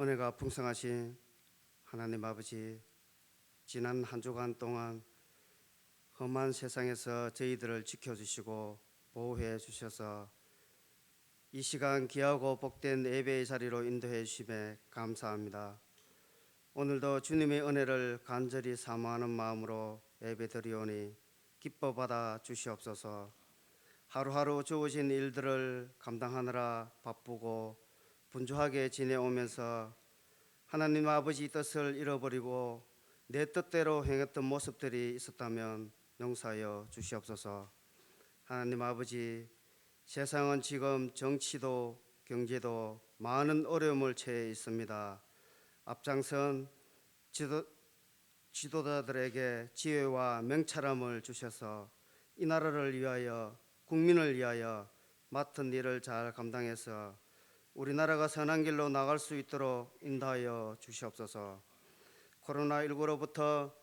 은혜가 풍성하신 하나님 아버지, 지난 한 주간 동안 험한 세상에서 저희들을 지켜주시고 보호해 주셔서 이 시간 귀하고 복된 예배의 자리로 인도해 주심에 감사합니다. 오늘도 주님의 은혜를 간절히 사모하는 마음으로 예배 드리오니 기뻐 받아 주시옵소서. 하루하루 주어진 일들을 감당하느라 바쁘고 분주하게 지내오면서 하나님 아버지 뜻을 잃어버리고 내 뜻대로 행했던 모습들이 있었다면 용서하여 주시옵소서. 하나님 아버지, 세상은 지금 정치도 경제도 많은 어려움을 처해 있습니다. 앞장선 지도자들에게 지혜와 명철함을 주셔서 이 나라를 위하여 국민을 위하여 맡은 일을 잘 감당해서 우리나라가 선한 길로 나갈 수 있도록 인도하여 주시옵소서. 코로나19로부터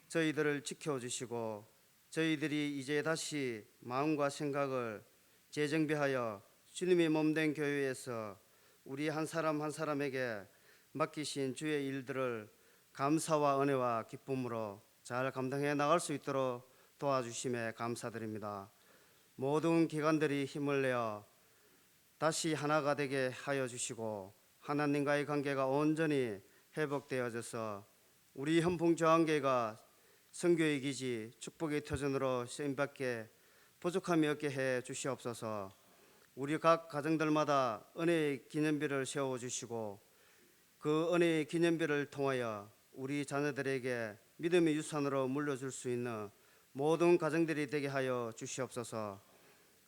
저희들을 지켜주시고 저희들이 이제 다시 마음과 생각을 재정비하여 주님의 몸된 교회에서 우리 한 사람 한 사람에게 맡기신 주의 일들을 감사와 은혜와 기쁨으로 잘 감당해 나갈 수 있도록 도와주심에 감사드립니다. 모든 기관들이 힘을 내어 다시 하나가 되게 하여 주시고 하나님과의 관계가 온전히 회복되어져서 우리 현풍저항계가 선교의 기지 축복의 터전으로 쓰임받게 부족함이 없게 해 주시옵소서. 우리 각 가정들마다 은혜의 기념비를 세워주시고 그 은혜의 기념비를 통하여 우리 자녀들에게 믿음의 유산으로 물려줄 수 있는 모든 가정들이 되게 하여 주시옵소서.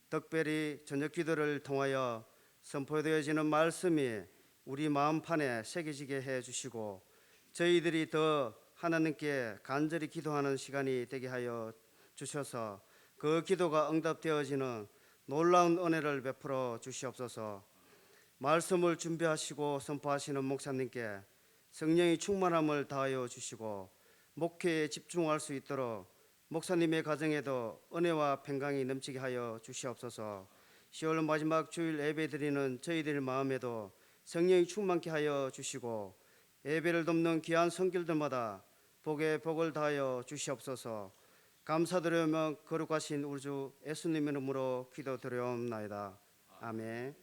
특별히 저녁 기도를 통하여 선포되어지는 말씀이 우리 마음판에 새겨지게 해주시고 저희들이 더 하나님께 간절히 기도하는 시간이 되게 하여 주셔서 그 기도가 응답되어지는 놀라운 은혜를 베풀어 주시옵소서. 말씀을 준비하시고 선포하시는 목사님께 성령의 충만함을 다하여 주시고 목회에 집중할 수 있도록 목사님의 가정에도 은혜와 평강이 넘치게 하여 주시옵소서. 10월 마지막 주일 예배 드리는 저희들 마음에도 성령이 충만케 하여 주시고 예배를 돕는 귀한 성길들마다 복에 복을 다하여 주시옵소서. 감사드리며 거룩하신 우리 주 예수님의 이름으로 기도드려옵나이다. 아멘.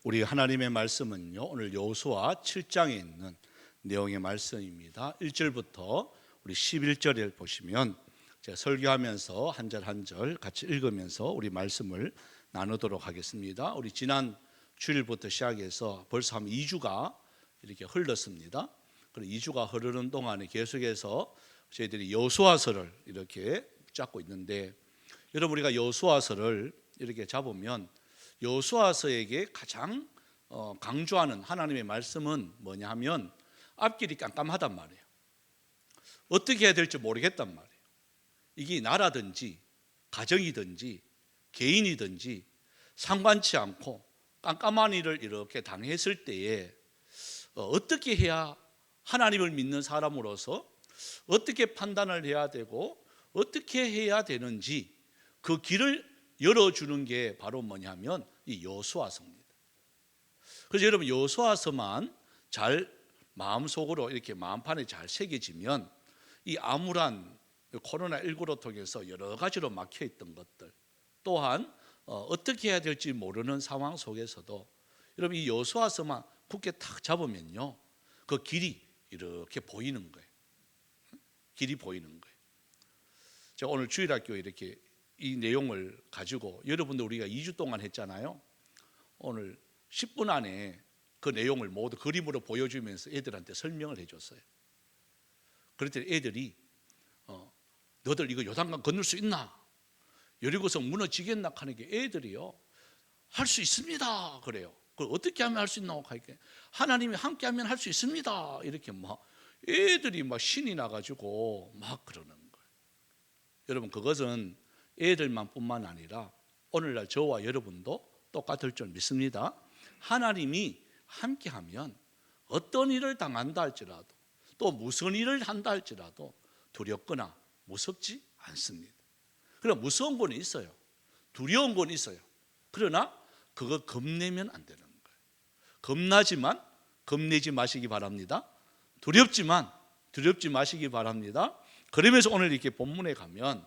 우리 하나님의 말씀은요, 오늘 여호수아 7장에 있는 내용의 말씀입니다. 1절부터 우리 11절을 보시면 제가 설교하면서 한 절 한 절 같이 읽으면서 우리 말씀을 나누도록 하겠습니다. 우리 지난 주일부터 시작해서 벌써 한 2주가 이렇게 흘렀습니다. 그리고 2주가 흐르는 동안에 계속해서 저희들이 여호수아서를 이렇게 잡고 있는데, 여러분 우리가 여호수아서를 이렇게 잡으면 여호수아서에게 가장 강조하는 하나님의 말씀은 뭐냐 하면 앞길이 깜깜하단 말이에요. 어떻게 해야 될지 모르겠단 말이에요. 이게 나라든지 가정이든지 개인이든지 상관치 않고 깜깜한 일을 이렇게 당했을 때에 어떻게 해야 하나님을 믿는 사람으로서 어떻게 판단을 해야 되고 어떻게 해야 되는지 그 길을 열어주는 게 바로 뭐냐면 이 여호수아서입니다. 그래서 여러분 여호수아서만 잘 마음속으로 이렇게 마음판에 잘 새겨지면 이 암울한 코로나19로 통해서 여러 가지로 막혀있던 것들, 또한 어떻게 해야 될지 모르는 상황 속에서도 여러분 이 여호수아서만 굳게 탁 잡으면요, 그 길이 이렇게 보이는 거예요. 길이 보이는 거예요. 제가 오늘 주일학교 이렇게 이 내용을 가지고 여러분들 우리가 2주 동안 했잖아요. 오늘 10분 안에 그 내용을 모두 그림으로 보여주면서 애들한테 설명을 해줬어요. 그랬더니 애들이 너들 이거 요단강 건널 수 있나? 여리고성 무너지겠나? 하는 게 애들이요, 할 수 있습니다 그래요. 그걸 어떻게 하면 할 수 있나? 하니까 하나님이 함께하면 할 수 있습니다 이렇게 막 애들이 막 신이 나가지고 막 그러는 거예요. 여러분, 그것은 애들만 뿐만 아니라 오늘날 저와 여러분도 똑같을 줄 믿습니다. 하나님이 함께하면 어떤 일을 당한다 할지라도, 또 무슨 일을 한다 할지라도 두렵거나 무섭지 않습니다. 그러나 무서운 건 있어요. 두려운 건 있어요. 그러나 그거 겁내면 안 되는 거예요. 겁나지만 겁내지 마시기 바랍니다. 두렵지 마시기 바랍니다. 그러면서 오늘 이렇게 본문에 가면,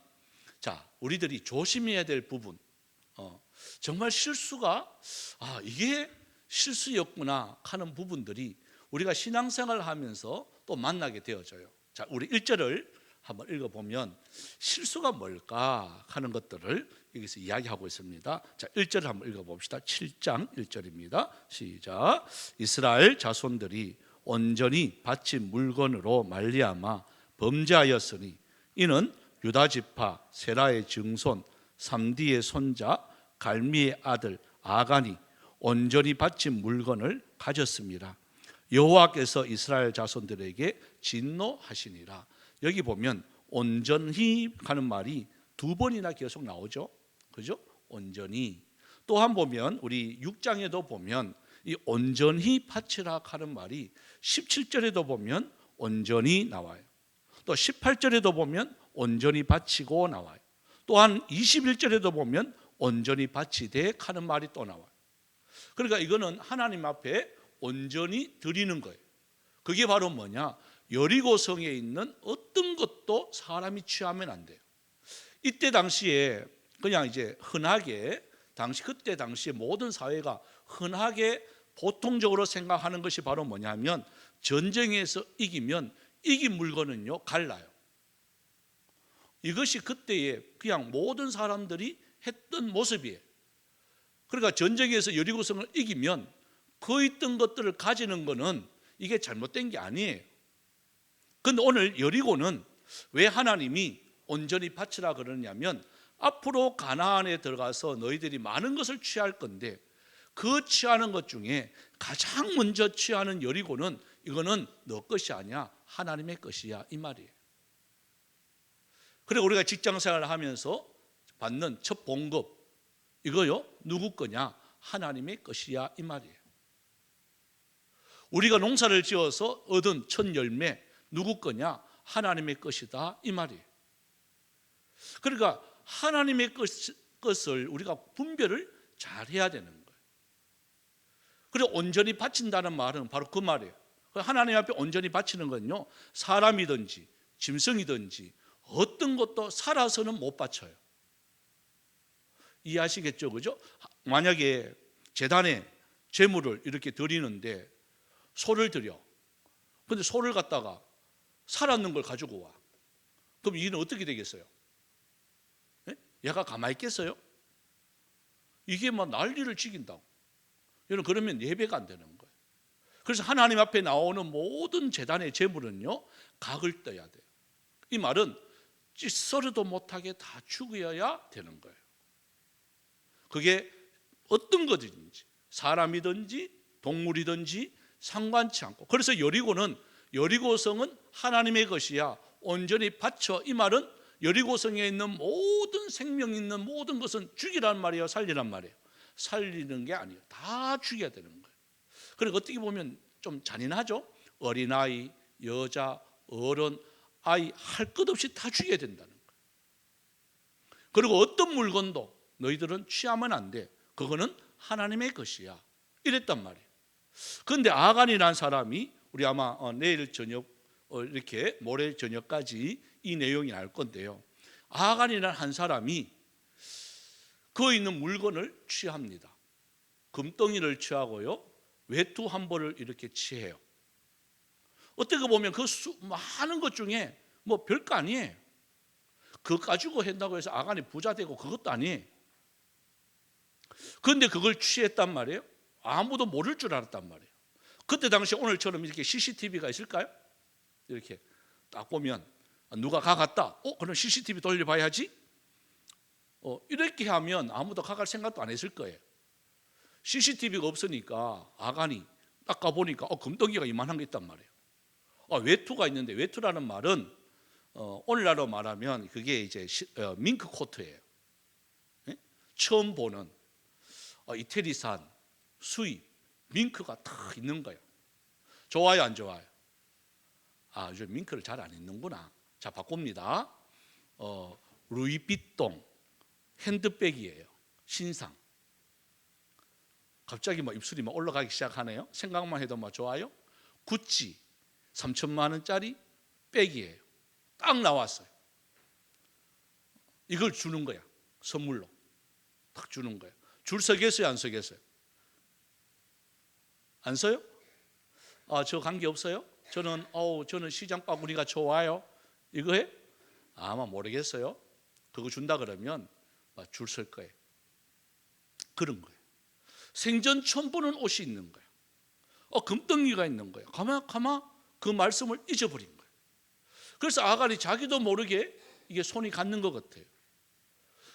자, 우리들이 조심해야 될 부분, 정말 실수가 이게 실수였구나 하는 부분들이 우리가 신앙생활을 하면서 또 만나게 되어져요. 자, 우리 1절을 한번 읽어보면 실수가 뭘까 하는 것들을 여기서 이야기하고 있습니다. 자, 1절을 한번 읽어봅시다. 7장 1절입니다. 시작. 이스라엘 자손들이 온전히 바친 물건으로 말미암아 범죄하였으니 이는 유다 지파 세라의 증손 삼디의 손자 갈미의 아들 아간이 온전히 바친 물건을 가졌습니다. 여호와께서 이스라엘 자손들에게 진노하시니라. 여기 보면 온전히 하는 말이 두 번이나 계속 나오죠. 그죠? 온전히. 또한 보면 우리 6장에도 보면 이 온전히 바치라 하는 말이 17절에도 보면 온전히 나와요. 또 18절에도 보면 온전히 바치고 나와요. 또한 21절에도 보면 온전히 바치되 하는 말이 또 나와요. 그러니까 이거는 하나님 앞에 온전히 드리는 거예요. 그게 바로 뭐냐? 여리고성에 있는 어떤 것도 사람이 취하면 안 돼요. 이때 당시에 그냥 이제 흔하게 그때 당시에 모든 사회가 흔하게 보통적으로 생각하는 것이 바로 뭐냐면 전쟁에서 이기면 이긴 물건은요 갈라요. 이것이 그때의 그냥 모든 사람들이 했던 모습이에요. 그러니까 전쟁에서 여리고성을 이기면 그 있던 것들을 가지는 거는 이게 잘못된 게 아니에요. 그런데 오늘 여리고는 왜 하나님이 온전히 바치라 그러냐면 앞으로 가나안에 들어가서 너희들이 많은 것을 취할 건데 그 취하는 것 중에 가장 먼저 취하는 여리고는 이거는 너 것이 아니야, 하나님의 것이야, 이 말이에요. 그리고 우리가 직장생활을 하면서 받는 첫 봉급, 이거요 누구 거냐? 하나님의 것이야, 이 말이에요. 우리가 농사를 지어서 얻은 첫 열매 누구 거냐? 하나님의 것이다, 이 말이에요. 그러니까 하나님의 것을 우리가 분별을 잘 해야 되는 거예요. 그리고 온전히 바친다는 말은 바로 그 말이에요. 하나님 앞에 온전히 바치는 건요 사람이든지 짐승이든지 어떤 것도 살아서는 못 바쳐요. 이해하시겠죠? 그죠? 만약에 제단에 제물을 이렇게 드리는데 소를 드려. 근데 소를 갖다가 살았는 걸 가지고 와. 그럼 이는 어떻게 되겠어요? 얘가 가만히 있겠어요? 이게 막 난리를 치긴다고. 여러분, 그러면 예배가 안 되는 거예요. 그래서 하나님 앞에 나오는 모든 제단의 제물은요 각을 떠야 돼요. 이 말은 찌꺼리도 못하게 다 죽여야 되는 거예요. 그게 어떤 것이든지 사람이든지 동물이든지 상관치 않고, 그래서 여리고성은 하나님의 것이야, 온전히 바쳐. 이 말은 여리고성에 있는 모든 생명 있는 모든 것은 죽이란 말이에요, 살리란 말이에요? 살리는 게 아니에요. 다 죽여야 되는 거예요. 그리고 어떻게 보면 좀 잔인하죠. 어린아이, 여자, 어른, 아이 할 것 없이 다 죽여야 된다는 거예요. 그리고 어떤 물건도 너희들은 취하면 안 돼. 그거는 하나님의 것이야, 이랬단 말이에요. 그런데 아간이라는 사람이 우리 아마 내일 저녁 이렇게 모레 저녁까지 이 내용이 나올 건데요. 아간이라는 한 사람이 그 있는 물건을 취합니다. 금덩이를 취하고요, 외투 한 벌을 이렇게 취해요. 어떻게 보면 그 많은 것 중에 뭐 별거 아니에요. 그거 가지고 한다고 해서 아간이 부자 되고 그것도 아니에요. 그런데 그걸 취했단 말이에요. 아무도 모를 줄 알았단 말이에요. 그때 당시 오늘처럼 이렇게 CCTV가 있을까요? 이렇게 딱 보면 누가 가갔다. 그럼 CCTV 돌려봐야지. 이렇게 하면 아무도 가갈 생각도 안 했을 거예요. CCTV가 없으니까 아간이 딱 가보니까 금덩이가 이만한 게 있단 말이에요. 외투가 있는데 외투라는 말은 오늘날로 말하면 그게 이제 밍크 코트예요. 예? 처음 보는 이태리산 수입 밍크가 딱 있는 거예요. 좋아요, 안 좋아요? 요즘 밍크를 잘 안 입는구나. 자, 바꿉니다. 루이비통 핸드백이에요. 신상. 갑자기 입술이 올라가기 시작하네요. 생각만 해도 좋아요. 구찌 3천만 원짜리 백이에요. 딱 나왔어요. 이걸 주는 거야. 선물로 딱 주는 거야. 줄 서겠어요, 안 서겠어요? 안 서요? 저 관계 없어요? 저는 시장 바구니가 좋아요. 이거 해? 아마 모르겠어요. 그거 준다 그러면 줄 설 거예요. 그런 거예요. 생전 처음 보는 옷이 있는 거예요. 금덩이가 있는 거예요. 가마 그 말씀을 잊어버린 거예요. 그래서 아갈이 자기도 모르게 이게 손이 갔는 것 같아요.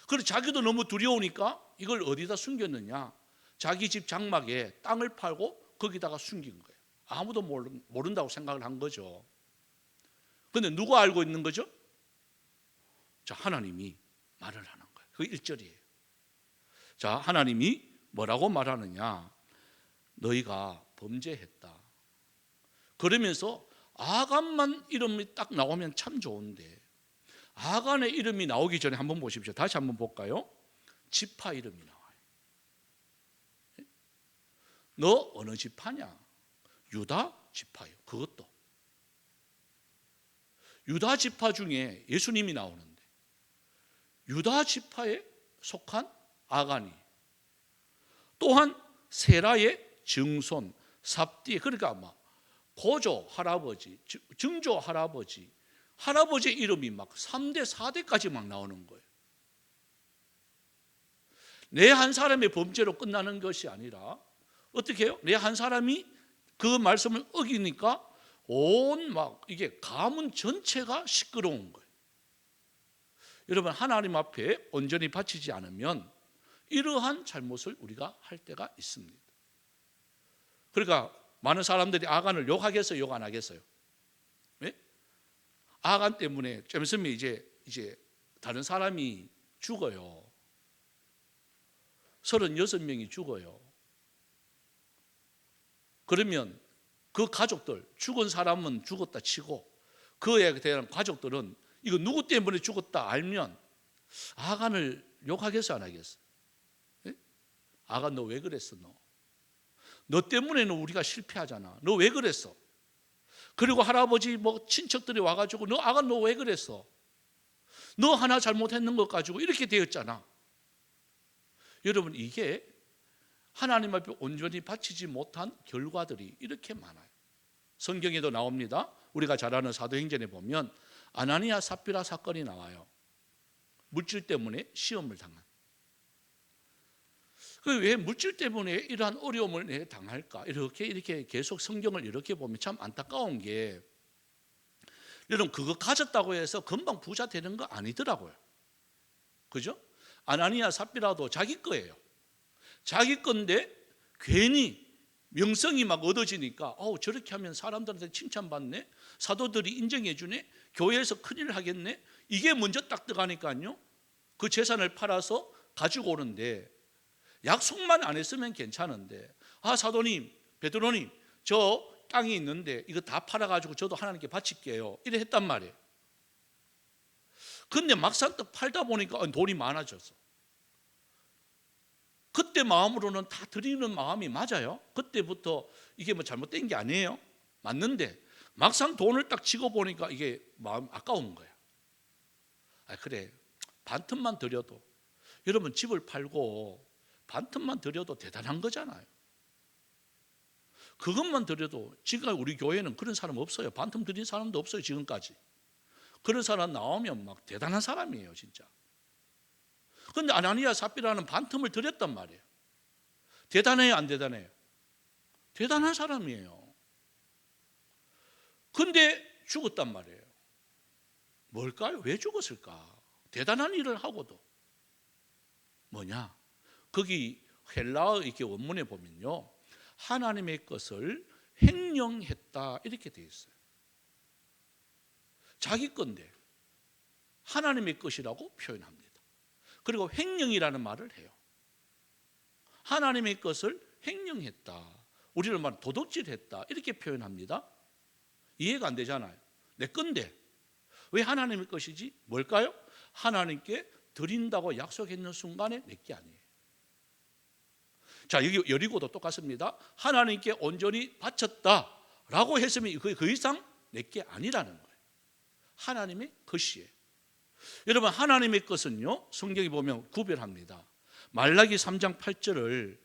그래서 자기도 너무 두려우니까 이걸 어디다 숨겼느냐? 자기 집 장막에 땅을 팔고 거기다가 숨긴 거예요. 아무도 모른다고 생각을 한 거죠. 그런데 누가 알고 있는 거죠? 자, 하나님이 말을 하는 거예요. 그 1절이에요. 자, 하나님이 뭐라고 말하느냐? 너희가 범죄했다. 그러면서 아간만 이름이 딱 나오면 참 좋은데 아간의 이름이 나오기 전에 한번 보십시오. 다시 한번 볼까요? 지파 이름이 나와요. 너 어느 지파냐? 유다 지파요. 그것도 유다 지파 중에 예수님이 나오는데 유다 지파에 속한 아간이 또한 세라의 증손 삽디, 그러니까 고조 할아버지, 증조 할아버지, 할아버지의 이름이 3대 4대까지 나오는 거예요. 내 한 사람의 범죄로 끝나는 것이 아니라 어떻게 해요? 내 한 사람이 그 말씀을 어기니까 온 이게 가문 전체가 시끄러운 거예요. 여러분, 하나님 앞에 온전히 바치지 않으면 이러한 잘못을 우리가 할 때가 있습니다. 그러니까 많은 사람들이 아간을 욕하겠어요, 욕 안 하겠어요? 네? 아간 때문에 좀 있으면 이제 다른 사람이 죽어요. 36명이 죽어요. 그러면 그 가족들, 죽은 사람은 죽었다 치고 그에 대한 가족들은 이거 누구 때문에 죽었다 알면 아간을 욕하겠어, 안 하겠어? 네? 아간 너 왜 그랬어? 너 때문에는 우리가 실패하잖아. 너 왜 그랬어? 그리고 할아버지 친척들이 와가지고 너 아간 너 왜 그랬어? 너 하나 잘못했는 것 가지고 이렇게 되었잖아. 여러분, 이게 하나님 앞에 온전히 바치지 못한 결과들이 이렇게 많아요. 성경에도 나옵니다. 우리가 잘 아는 사도행전에 보면 아나니아 삽비라 사건이 나와요. 물질 때문에 시험을 당한. 왜 물질 때문에 이러한 어려움을 내가 당할까? 이렇게 계속 성경을 이렇게 보면 참 안타까운 게, 여러분, 그거 가졌다고 해서 금방 부자 되는 거 아니더라고요. 그죠? 아나니아 삽비라도 자기 거예요. 자기 건데 괜히 명성이 얻어지니까 저렇게 하면 사람들한테 칭찬받네, 사도들이 인정해 주네, 교회에서 큰일 하겠네, 이게 먼저 딱 들어가니까요 그 재산을 팔아서 가지고 오는데, 약속만 안 했으면 괜찮은데, 사도님, 베드로님, 저 땅이 있는데 이거 다 팔아가지고 저도 하나님께 바칠게요, 이래 했단 말이에요. 근데 막상 또 팔다 보니까 돈이 많아졌어. 그때 마음으로는 다 드리는 마음이 맞아요. 그때부터 이게 잘못된 게 아니에요. 맞는데 막상 돈을 딱 쥐고 보니까 이게 마음 아까운 거야. 그래, 반틈만 드려도, 여러분, 집을 팔고 반틈만 드려도 대단한 거잖아요. 그것만 드려도, 지금 우리 교회는 그런 사람 없어요. 반틈 드린 사람도 없어요, 지금까지. 그런 사람 나오면 대단한 사람이에요, 진짜. 그런데 아나니아 삽비라는 반틈을 드렸단 말이에요. 대단해요, 안 대단해요? 대단한 사람이에요. 근데 죽었단 말이에요. 뭘까요? 왜 죽었을까? 대단한 일을 하고도. 뭐냐? 거기 헬라어 이렇게 원문에 보면요, 하나님의 것을 횡령했다 이렇게 되어 있어요. 자기 건데 하나님의 것이라고 표현합니다. 그리고 횡령이라는 말을 해요. 하나님의 것을 횡령했다. 우리를 말 도둑질했다. 이렇게 표현합니다. 이해가 안 되잖아요. 내 건데 왜 하나님의 것이지? 뭘까요? 하나님께 드린다고 약속했는 순간에 내 게 아니에요. 자, 여기 여리고도 똑같습니다. 하나님께 온전히 바쳤다라고 했으면 그 이상 내 게 아니라는 거예요. 하나님의 것이에요. 여러분, 하나님의 것은요, 성경에 보면 구별합니다. 말라기 3장 8절을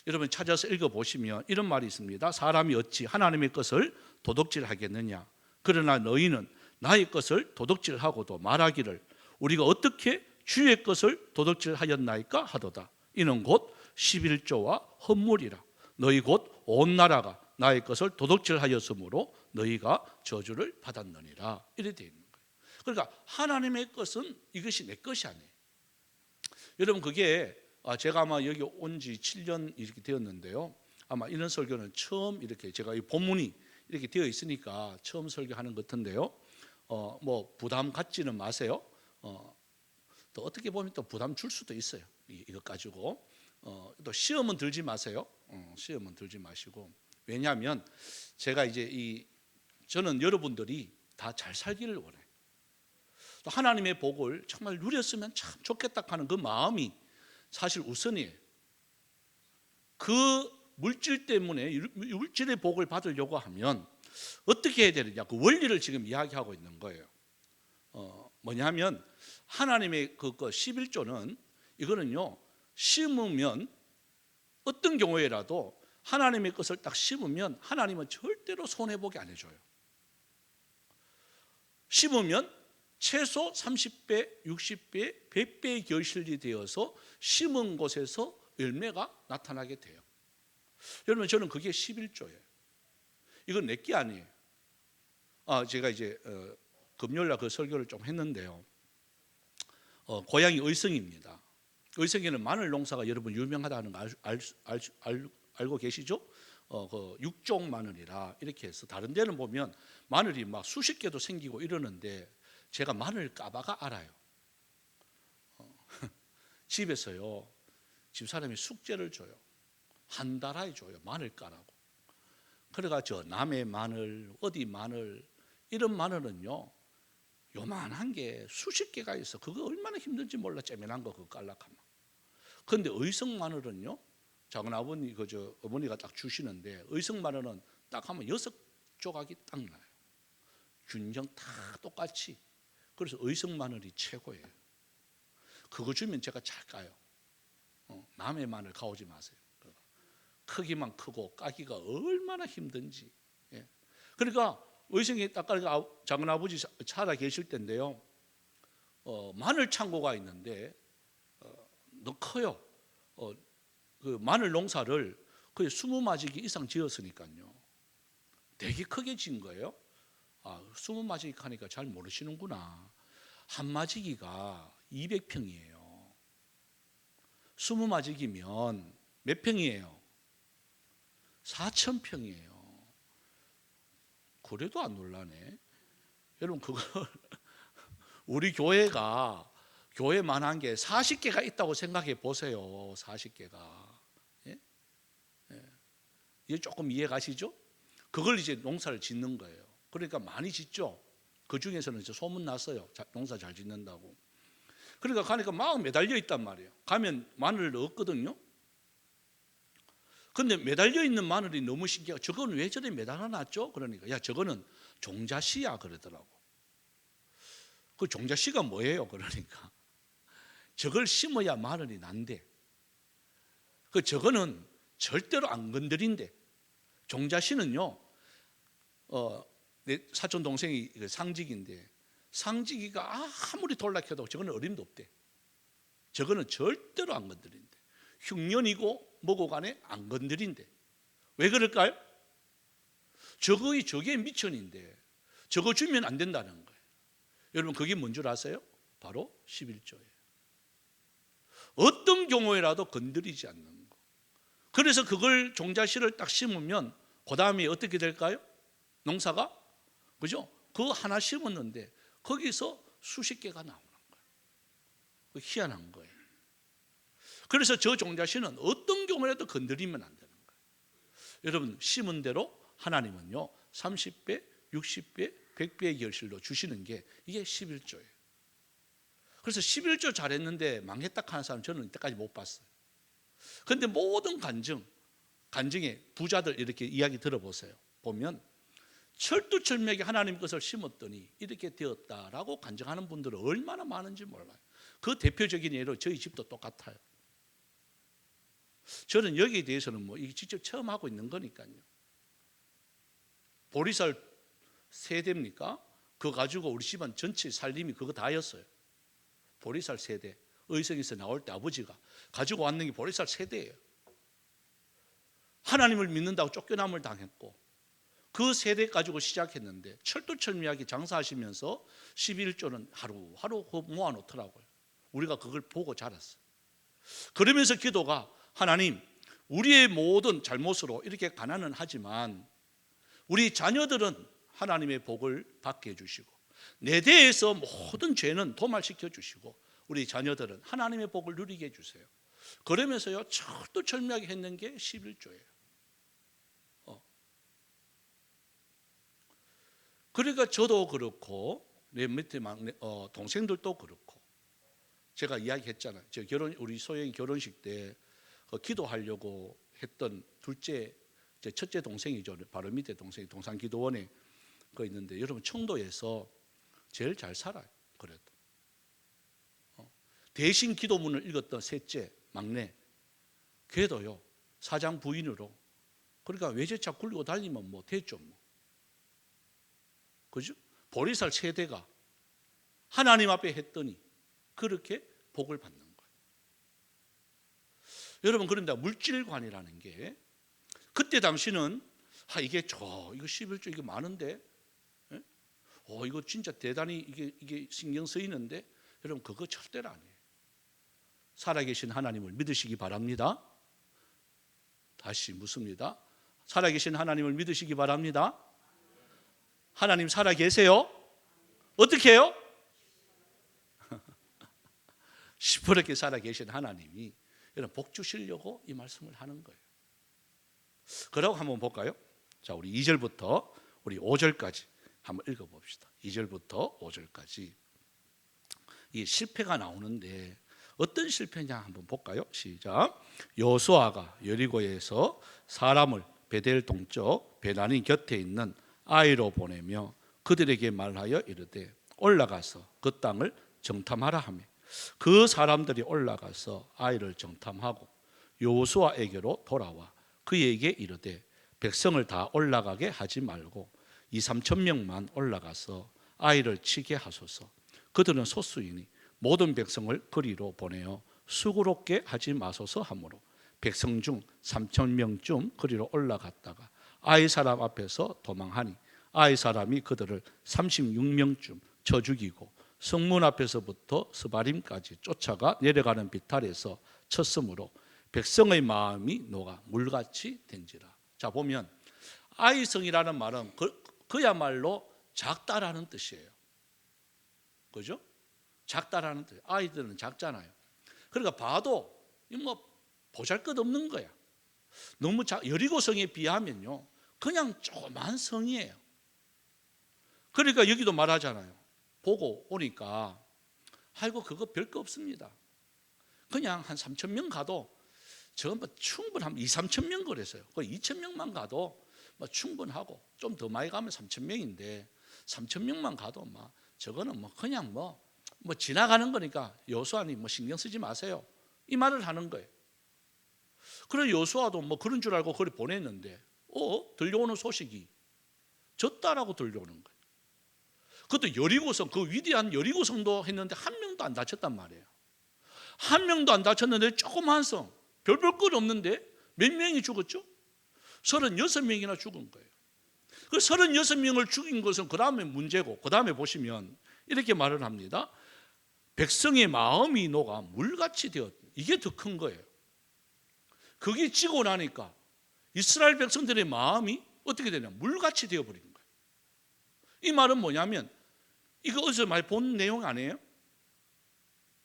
여러분 찾아서 읽어보시면 이런 말이 있습니다. 사람이 어찌 하나님의 것을 도둑질하겠느냐? 그러나 너희는 나의 것을 도둑질하고도 말하기를 우리가 어떻게 주의 것을 도둑질하였나이까 하도다. 이는 곧 11조와 헌물이라. 너희 곧 온 나라가 나의 것을 도둑질하였으므로 너희가 저주를 받았느니라. 이렇게 되어 있는 거예요. 그러니까 하나님의 것은 이것이 내 것이 아니에요. 여러분, 그게 제가 아마 여기 온 지 7년 이렇게 되었는데요. 아마 이런 설교는 처음 이렇게 제가 이 본문이 이렇게 되어 있으니까 처음 설교하는 것 같은데요. 뭐 부담 갖지는 마세요. 또 어떻게 보면 또 부담 줄 수도 있어요. 이것 가지고 또 시험은 들지 마세요. 시험은 들지 마시고. 왜냐하면 제가 이제 저는 여러분들이 다 잘 살기를 원해요. 또 하나님의 복을 정말 누렸으면 참 좋겠다 하는 그 마음이 사실 우선이에요. 그 물질 때문에 물질의 복을 받으려고 하면 어떻게 해야 되느냐, 그 원리를 지금 이야기하고 있는 거예요. 뭐냐면 하나님의 그 11조는 이거는요, 심으면 어떤 경우에라도 하나님의 것을 딱 심으면 하나님은 절대로 손해보게 안 해줘요. 심으면 최소 30배, 60배, 100배의 결실이 되어서 심은 곳에서 열매가 나타나게 돼요. 여러분, 저는 그게 11조예요. 이건 내 게 아니에요. 제가 이제 금요일날 그 설교를 좀 했는데요. 고향이 의성입니다. 의성에는 마늘 농사가 여러분 유명하다는 거 알고 계시죠? 그 육종 마늘이라 이렇게 해서 다른 데는 보면 마늘이 막 수십 개도 생기고 이러는데 제가 마늘 까봐가 알아요. 집에서요, 집사람이 숙제를 줘요. 한 달에 줘요. 마늘 까라고. 그래가 저 남해 마늘, 어디 마늘, 이런 마늘은요, 요만한 게 수십 개가 있어. 그거 얼마나 힘든지 몰라. 째면한 거 그거 깔락하면. 그런데 의성 마늘은요, 작은 아버님 어머니가 딱 주시는데 의성 마늘은 딱 하면 6조각이 딱 나요. 균형 다 똑같이. 그래서 의성 마늘이 최고예요. 그거 주면 제가 잘 까요. 남의 마늘 가오지 마세요. 크기만 크고 까기가 얼마나 힘든지. 그러니까 의성이 딱 작은 아버지 살아 계실 때인데요. 마늘 창고가 있는데 너무 커요. 그 마늘 농사를 거의 20마지기 이상 지었으니까요. 되게 크게 지은 거예요. 20마지기 하니까 잘 모르시는구나. 한 마지기가 200평이에요. 20마지기면 몇 평이에요? 4,000평이에요. 그래도 안 놀라네. 여러분, 그걸 우리 교회가 교회만한 게 40개가 있다고 생각해 보세요. 40개가. 이게 조금 이해 가시죠? 그걸 이제 농사를 짓는 거예요. 그러니까 많이 짓죠. 그 중에서는 이제 소문 났어요. 농사 잘 짓는다고. 그러니까 가니까 막 매달려 있단 말이에요. 가면 마늘을 얻거든요. 근데 매달려 있는 마늘이 너무 신기하고, 저건 왜 저래 매달아 놨죠? 그러니까 야, 저거는 종자씨야 그러더라고. 그 종자씨가 뭐예요? 그러니까 저걸 심어야 마늘이 난대. 저거는 절대로 안 건드린대. 종자씨는요, 내 사촌 동생이 상직인데 상직이가 아무리 돌락해도 저거는 어림도 없대. 저거는 절대로 안 건드린대. 흉년이고 뭐고 간에 안 건드린대. 왜 그럴까요? 저게 미천인데 저거 주면 안 된다는 거예요. 여러분, 그게 뭔 줄 아세요? 바로 11조예요. 어떤 경우에라도 건드리지 않는 거. 그래서 그걸 종자씨를 딱 심으면 그 다음에 어떻게 될까요? 농사가, 그죠? 그 하나 심었는데 거기서 수십 개가 나오는 거예요. 그 희한한 거예요. 그래서 저 종자씨는 어떤 경우라도 건드리면 안 되는 거예요. 여러분, 심은 대로 하나님은요 30배, 60배, 100배의 결실로 주시는 게 이게 11조예요. 그래서 11조 잘했는데 망했다 하는 사람 저는 이때까지 못 봤어요. 그런데 모든 간증에 부자들 이렇게 이야기 들어보세요. 보면 철두철미하게 하나님 것을 심었더니 이렇게 되었다라고 간증하는 분들은 얼마나 많은지 몰라요. 그 대표적인 예로 저희 집도 똑같아요. 저는 여기에 대해서는 뭐 직접 처음 하고 있는 거니까요. 보리쌀 세대입니까? 그거 가지고 우리 집안 전체 살림이 그거 다였어요. 보리쌀 세대. 의성에서 나올 때 아버지가 가지고 왔는 게 보리쌀 세대예요. 하나님을 믿는다고 쫓겨남을 당했고 그 세대 가지고 시작했는데 철두철미하게 장사하시면서 11조는 하루하루 모아놓더라고요. 우리가 그걸 보고 자랐어요. 그러면서 기도가 하나님, 우리의 모든 잘못으로 이렇게 가난은 하지만 우리 자녀들은 하나님의 복을 받게 해주시고 내 대에서 모든 죄는 도말시켜 주시고 우리 자녀들은 하나님의 복을 누리게 해주세요. 그러면서요 철두철미하게 했는 게 11조예요. 그러니까 저도 그렇고 내 밑에 동생들도 그렇고 제가 이야기했잖아요. 우리 소영이 결혼식 때 기도하려고 했던 첫째 동생이죠. 바로 밑에 동생이 동산기도원에 있는데 여러분 청도에서 제일 잘 살아요. 그래도 대신 기도문을 읽었던 셋째 막내 걔도요 사장 부인으로 그러니까 외제차 굴리고 달리면 뭐 됐죠 뭐. 그죠? 보리쌀 세대가 하나님 앞에 했더니 그렇게 복을 받는 거예요. 여러분 그런데 물질관이라는 게 그때 당시는 이거 11조 이게 많은데 이거 진짜 대단히 이게 신경 쓰이는데 여러분 그거 절대로 아니에요. 살아계신 하나님을 믿으시기 바랍니다. 다시 묻습니다. 살아계신 하나님을 믿으시기 바랍니다. 하나님 살아계세요? 어떻게 해요? 시퍼렇게 살아계신 하나님이 여러분 복 주시려고 이 말씀을 하는 거예요. 그러고 한번 볼까요? 자, 우리 2절부터 우리 5절까지 한번 읽어봅시다. 2절부터 5절까지 이 실패가 나오는데 어떤 실패냐 한번 볼까요? 시작. 여호수아가 여리고에서 사람을 베델 동쪽 베나니 곁에 있는 아이로 보내며 그들에게 말하여 이르되 올라가서 그 땅을 정탐하라 하며 그 사람들이 올라가서 아이를 정탐하고 여호수아에게로 돌아와 그에게 이르되 백성을 다 올라가게 하지 말고 2-3천 명만 올라가서 아이를 치게 하소서. 그들은 소수이니 모든 백성을 거리로 보내어 수고롭게 하지 마소서 하므로 백성 중 3천 명쯤 거리로 올라갔다가 아이 사람 앞에서 도망하니 아이 사람이 그들을 36명쯤 쳐 죽이고 성문 앞에서부터 스바림까지 쫓아가 내려가는 비탈에서 쳤으므로 백성의 마음이 녹아 물같이 된지라. 자, 보면 아이성이라는 말은 그야말로 작다라는 뜻이에요. 그죠? 작다라는 뜻. 아이들은 작잖아요. 그러니까 봐도 뭐 보잘것없는 거야. 너무 여리고성에 비하면요 그냥 조그만 성이에요. 그러니까 여기도 말하잖아요. 보고 오니까 아이고 그거 별거 없습니다. 그냥 한 3천 명 가도 저 뭐 충분하면 2-3천 명 그랬어요. 그 2천 명만 가도 뭐 충분하고 좀 더 많이 가면 3천 명인데 3천 명만 가도 뭐 저거는 뭐 그냥 뭐 지나가는 거니까 여호수아님 뭐 신경 쓰지 마세요. 이 말을 하는 거예요. 그래 여호수아도 뭐 그런 줄 알고 거기 보냈는데 들려오는 소식이 졌다라고 들려오는 거예요. 그것도 여리고성, 그 위대한 여리고성도 했는데 한 명도 안 다쳤단 말이에요. 한 명도 안 다쳤는데 조그만 성, 별볼 것 없는데 몇 명이 죽었죠? 36명이나 죽은 거예요. 그 36명을 죽인 것은 그 다음에 문제고, 그 다음에 보시면 이렇게 말을 합니다. 백성의 마음이 녹아 물같이 되었다. 이게 더 큰 거예요. 그게 지고 나니까 이스라엘 백성들의 마음이 어떻게 되냐? 물같이 되어버린 거예요. 이 말은 뭐냐면 이거 어디서 많이 본 내용 아니에요?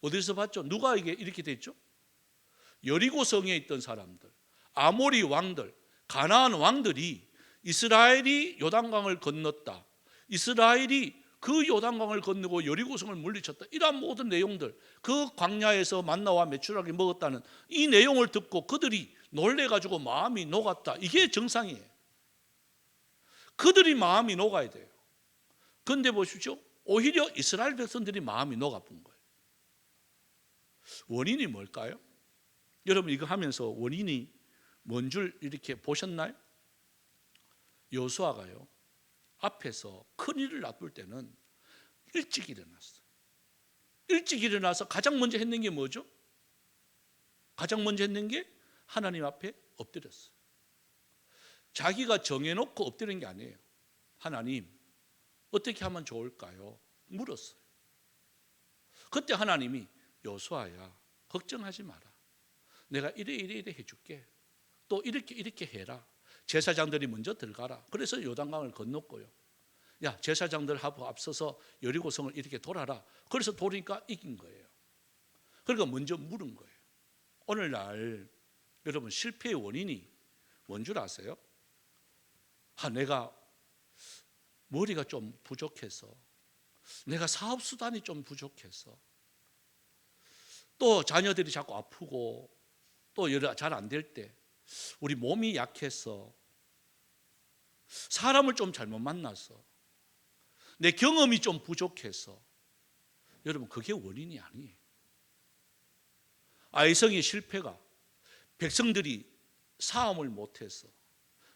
어디서 봤죠? 누가 이게 이렇게 됐죠? 여리고성에 있던 사람들, 아모리 왕들, 가나안 왕들이 이스라엘이 요단강을 건넜다, 이스라엘이 그 요단강을 건너고 여리고성을 물리쳤다, 이러한 모든 내용들, 그 광야에서 만나와 메추라기 먹었다는 이 내용을 듣고 그들이 놀래가지고 마음이 녹았다. 이게 정상이에요. 그들이 마음이 녹아야 돼요. 그런데 보십시오, 오히려 이스라엘 백성들이 마음이 녹아본 거예요. 원인이 뭘까요? 여러분 이거 하면서 원인이 뭔 줄 이렇게 보셨나요? 여호수아가요, 앞에서 큰일을 납을 때는 일찍 일어났어요. 일찍 일어나서 가장 먼저 했는 게 뭐죠? 가장 먼저 했는 게 하나님 앞에 엎드렸어요. 자기가 정해놓고 엎드리는 게 아니에요. 하나님, 어떻게 하면 좋을까요? 물었어요. 그때 하나님이 여호수아야, 걱정하지 마라. 내가 이래 해줄게. 또 이렇게 해라. 제사장들이 먼저 들어가라. 그래서 요단강을 건넜고요. 야, 제사장들하고 앞서서 여리고성을 이렇게 돌아라. 그래서 돌으니까 이긴 거예요. 그러니까 먼저 물은 거예요. 오늘날 여러분 실패의 원인이 뭔 줄 아세요? 내가 머리가 좀 부족해서, 내가 사업수단이 좀 부족해서, 또 자녀들이 자꾸 아프고, 또 잘 안 될 때, 우리 몸이 약해서, 사람을 좀 잘못 만나서, 내 경험이 좀 부족해서. 여러분 그게 원인이 아니에요. 아이성의 실패가 백성들이 싸움을 못해서,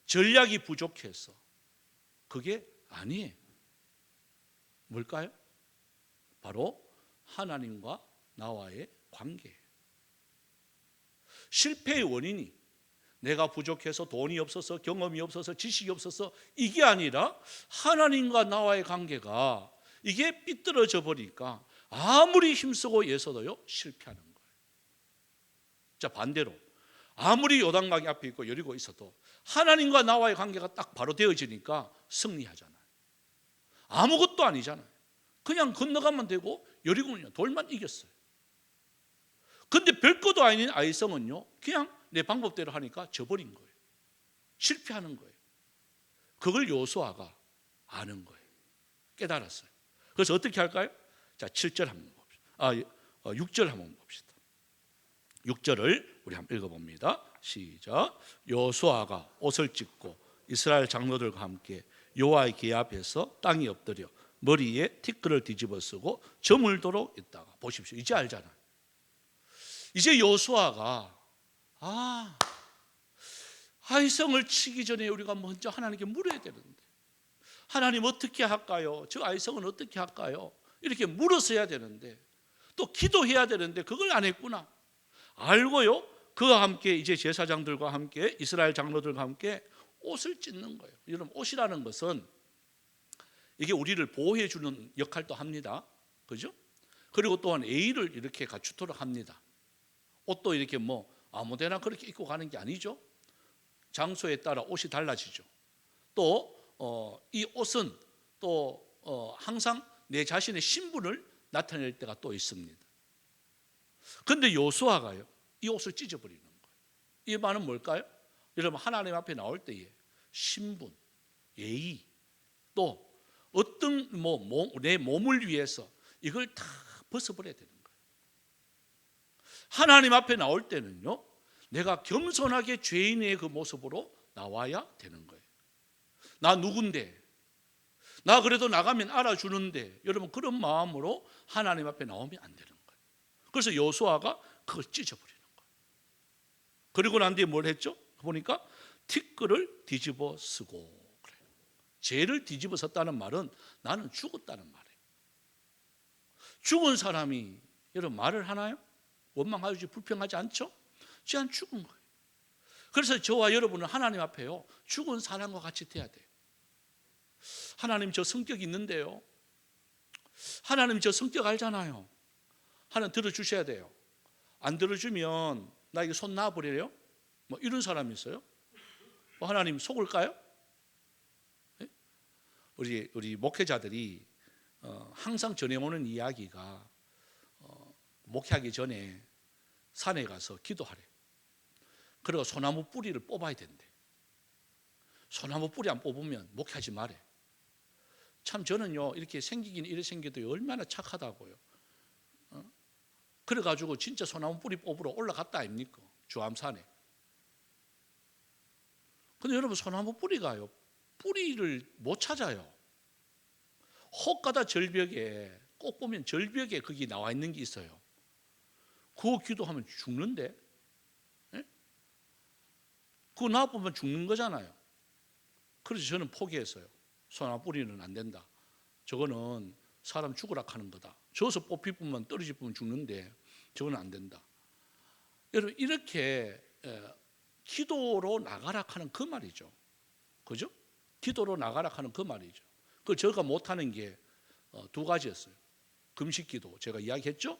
전략이 부족해서, 그게 아니에요. 뭘까요? 바로 하나님과 나와의 관계예요. 실패의 원인이 내가 부족해서, 돈이 없어서, 경험이 없어서, 지식이 없어서, 이게 아니라 하나님과 나와의 관계가 이게 삐뚤어져 버리니까 아무리 힘쓰고 애써도요 실패하는 거예요. 자, 반대로 아무리 요단강이 앞에 있고 여리고 있어도 하나님과 나와의 관계가 딱 바로 되어지니까 승리하잖아요. 아무것도 아니잖아요. 그냥 건너가면 되고 여리고는요 돌만 이겼어요. 근데 별것도 아닌 아이성은요 그냥 내 방법대로 하니까 져버린 거예요. 실패하는 거예요. 그걸 여호수아가 아는 거예요. 깨달았어요. 그래서 어떻게 할까요? 자, 7절 한번 봅시다. 6절 한번 봅시다. 6절을 우리 한번 읽어봅니다. 시작. 여호수아가 옷을 찢고 이스라엘 장로들과 함께 여호와의 궤 앞에서 땅에 엎드려 머리에 티끌을 뒤집어 쓰고 저물도록 있다가, 보십시오. 이제 알잖아요. 이제 여호수아가 아이성을 치기 전에 우리가 먼저 하나님께 물어야 되는데, 하나님 어떻게 할까요? 저 아이성은 어떻게 할까요? 이렇게 물었어야 되는데, 또 기도해야 되는데 그걸 안 했구나. 알고요, 그와 함께 이제 제사장들과 함께 이스라엘 장로들과 함께 옷을 찢는 거예요. 여러분 옷이라는 것은 이게 우리를 보호해 주는 역할도 합니다. 그죠? 그리고 또한 예의를 이렇게 갖추도록 합니다. 옷도 이렇게 뭐 아무데나 그렇게 입고 가는 게 아니죠. 장소에 따라 옷이 달라지죠. 또 이 옷은 또 항상 내 자신의 신분을 나타낼 때가 또 있습니다. 그런데 여호수아가요 이 옷을 찢어버리는 거예요. 이 말은 뭘까요? 여러분 하나님 앞에 나올 때에 신분, 예의, 또 어떤 내 몸을 위해서 이걸 다 벗어버려야 되는 거예요. 하나님 앞에 나올 때는요 내가 겸손하게 죄인의 그 모습으로 나와야 되는 거예요. 나 누군데, 나 그래도 나가면 알아주는데, 여러분 그런 마음으로 하나님 앞에 나오면 안 되는 거예요. 그래서 여호수아가 그걸 찢어버리는 거예요. 그리고 난 뒤에 뭘 했죠? 보니까 티끌을 뒤집어 쓰고 그래요. 죄를 뒤집어 썼다는 말은 나는 죽었다는 말이에요. 죽은 사람이 여러분 말을 하나요? 원망하지 불평하지 않죠? 그냥 죽은 거예요. 그래서 저와 여러분은 하나님 앞에요 죽은 사람과 같이 돼야 돼요. 하나님 저 성격 있는데요, 하나님 저 성격 알잖아요. 하나님 들어주셔야 돼요. 안 들어주면 나에게 손 놔버려요? 뭐 이런 사람이 있어요? 하나님 속을까요? 네? 우리 목회자들이 항상 전해오는 이야기가 목회하기 전에 산에 가서 기도하래. 그리고 소나무 뿌리를 뽑아야 된대. 소나무 뿌리 안 뽑으면 목회하지 말래. 참 저는요 이렇게 생기긴 이래 생겨도 얼마나 착하다고요. 그래가지고 진짜 소나무 뿌리 뽑으러 올라갔다 아닙니까? 주암산에. 근데 여러분 소나무 뿌리가요 뿌리를 못 찾아요. 혹가다 절벽에 꼭 보면 절벽에 거기 나와 있는 게 있어요. 그거 기도하면 죽는데? 예? 그거 나와보면 죽는 거잖아요. 그래서 저는 포기했어요. 소나무 뿌리는 안 된다. 저거는 사람 죽으라 하는 거다. 저어서 뽑힐 뿐만 떨어질 뿐만 죽는데 저거는 안 된다. 여러분 이렇게 기도로 나가라 하는 그 말이죠. 그죠? 기도로 나가라 하는 그 말이죠. 그 제가 못하는 게 두 가지였어요. 금식기도 제가 이야기했죠?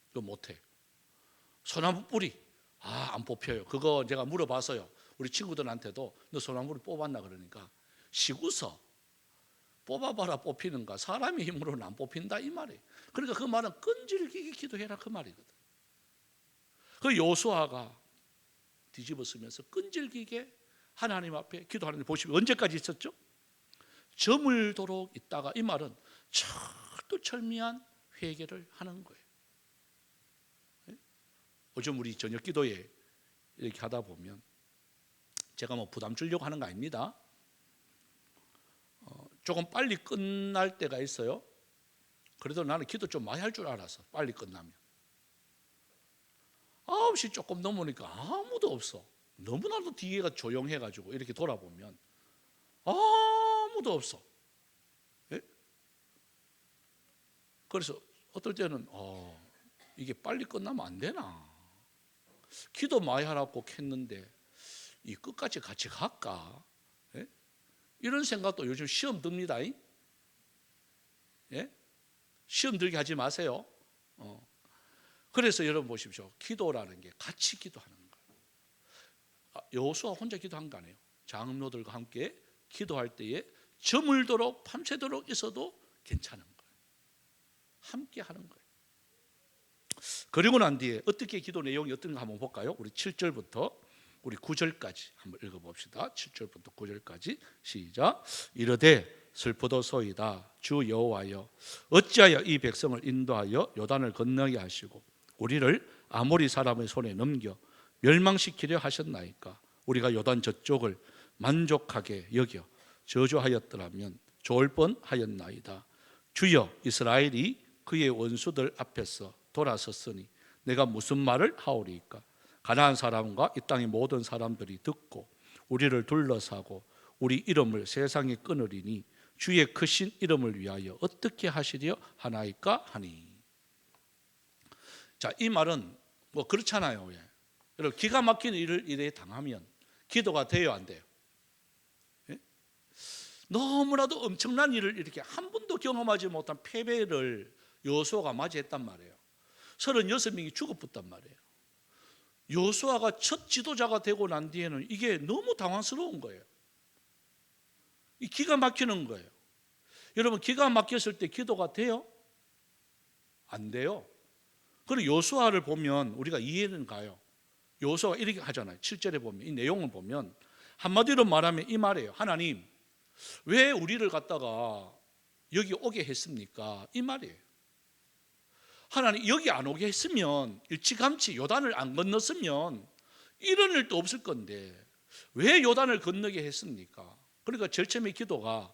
그거 못해. 소나무 뿌리 안 뽑혀요. 그거 제가 물어봤어요. 우리 친구들한테도 너 소나무 뿌리 뽑았나 그러니까 시구서 뽑아봐라 뽑히는가 사람의 힘으로는 안 뽑힌다 이 말이에요. 그러니까 그 말은 끈질기게 기도해라 그 말이거든. 그 요수아가 뒤집어 쓰면서 끈질기게 하나님 앞에 기도하는 데 보시면 언제까지 있었죠? 저물도록 있다가 이 말은 철두철미한 회개를 하는 거예요. 요즘 우리 저녁 기도에 이렇게 하다 보면 제가 뭐 부담 주려고 하는 거 아닙니다. 조금 빨리 끝날 때가 있어요. 그래도 나는 기도 좀 많이 할 줄 알았어. 빨리 끝나면 9시 조금 넘으니까 아무도 없어. 너무나도 뒤에가 조용해가지고 이렇게 돌아보면 아무도 없어. 예? 그래서 어떨 때는 이게 빨리 끝나면 안 되나? 기도 많이 하라고 했는데 이 끝까지 같이 갈까? 예? 이런 생각도 요즘 시험 듭니다. 예? 시험 들게 하지 마세요. 그래서 여러분 보십시오. 기도라는 게 같이 기도하는 거예요. 여호수아 혼자 기도한 거 아니에요. 장로들과 함께 기도할 때에 저물도록 밤새도록 있어도 괜찮은 거예요. 함께 하는 거예요. 그리고 난 뒤에 어떻게 기도 내용이 어떤가 한번 볼까요? 우리 7절부터 우리 9절까지 한번 읽어봅시다. 7절부터 9절까지 시작. 이르되 슬프도소이다 주 여호와여 어찌하여 이 백성을 인도하여 요단을 건너게 하시고 우리를 아모리 사람의 손에 넘겨 멸망시키려 하셨나이까. 우리가 요단 저쪽을 만족하게 여겨 저주하였더라면 좋을 뻔하였나이다. 주여 이스라엘이 그의 원수들 앞에서 돌아섰으니 내가 무슨 말을 하오리이까. 가나안 사람과 이 땅의 모든 사람들이 듣고 우리를 둘러싸고 우리 이름을 세상에 끊으리니 주의 크신 이름을 위하여 어떻게 하시려 하나이까 하니. 자, 이 말은 뭐 그렇잖아요. 여러분 기가 막힌 일을 이래 당하면 기도가 돼요 안 돼요? 예? 너무나도 엄청난 일을 이렇게 한 번도 경험하지 못한 패배를 여호수아가 맞이했단 말이에요. 36명이 죽어붙단 말이에요. 여호수아가 첫 지도자가 되고 난 뒤에는 이게 너무 당황스러운 거예요. 이 기가 막히는 거예요. 여러분 기가 막혔을 때 기도가 돼요? 안 돼요. 그리고 여호수아를 보면 우리가 이해는 가요. 여호수아가 이렇게 하잖아요. 7절에 보면 이 내용을 보면 한마디로 말하면 이 말이에요. 하나님 왜 우리를 갖다가 여기 오게 했습니까? 이 말이에요. 하나님 여기 안 오게 했으면 일찌감치 요단을 안 건넜으면 이런 일도 없을 건데 왜 요단을 건너게 했습니까? 그러니까 제일 처음에 기도가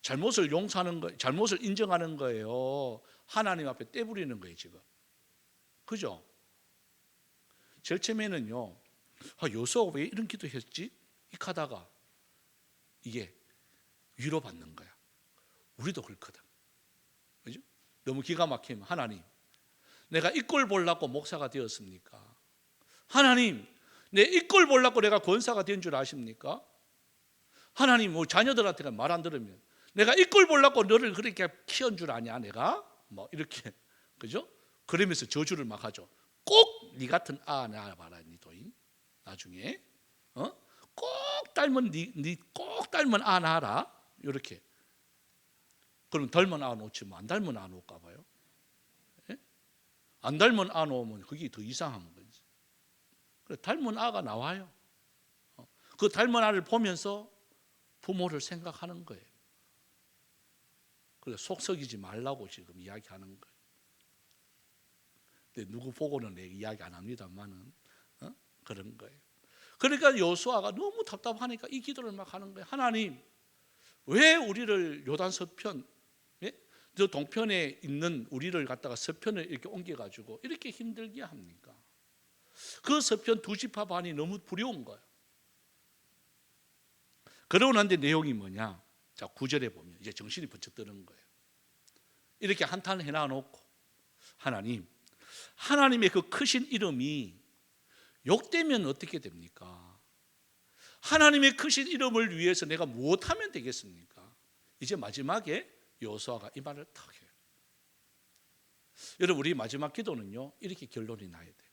잘못을 용서하는 거, 잘못을 인정하는 거예요. 하나님 앞에 떼부리는 거예요 지금. 그죠? 제일 처음에는요 여호수아가 왜 이런 기도했지? 이렇게 하다가 이게 위로받는 거야. 우리도 그렇거든. 그죠? 너무 기가 막히면 하나님 내가 이 꼴 보려고 목사가 되었습니까? 하나님 내 이 꼴 보려고 내가 권사가 된 줄 아십니까? 하나님 뭐 자녀들한테 말 안 들으면 내가 이 꼴 보려고 너를 그렇게 키운 줄 아냐 내가? 뭐 이렇게 그죠? 그러면서 저주를 막 하죠. 꼭 네 같은 아 낳아봐라 니도인 나중에 꼭 닮은 네 꼭 닮은 아 낳아라 이렇게 그럼 닮은 아 놓지 뭐 안 닮은 아 놓을까 봐요. 예? 안 닮은 아 놓으면 그게 더 이상한 거지. 그래, 닮은 아가 나와요. 그 닮은 아를 보면서 부모를 생각하는 거예요. 그래서 속 썩이지 말라고 지금 이야기하는 거예요. 근데 누구 보고는 내 이야기 안 합니다만은 그런 거예요. 그러니까 여호수아가 너무 답답하니까 이 기도를 막 하는 거예요. 하나님, 왜 우리를 요단 서편, 저 동편에 있는 우리를 갖다가 서편을 이렇게 옮겨가지고 이렇게 힘들게 합니까? 그 서편 2지파 반이 너무 두려운 거예요. 그러고 난 뒤에 내용이 뭐냐? 자, 9절에 보면 이제 정신이 번쩍 드는 거예요. 이렇게 한탄을 해놔 놓고 하나님, 하나님의 그 크신 이름이 욕되면 어떻게 됩니까? 하나님의 크신 이름을 위해서 내가 무엇하면 되겠습니까? 이제 마지막에 여호수아가 이 말을 탁 해요. 여러분, 우리 마지막 기도는요, 이렇게 결론이 나야 돼요.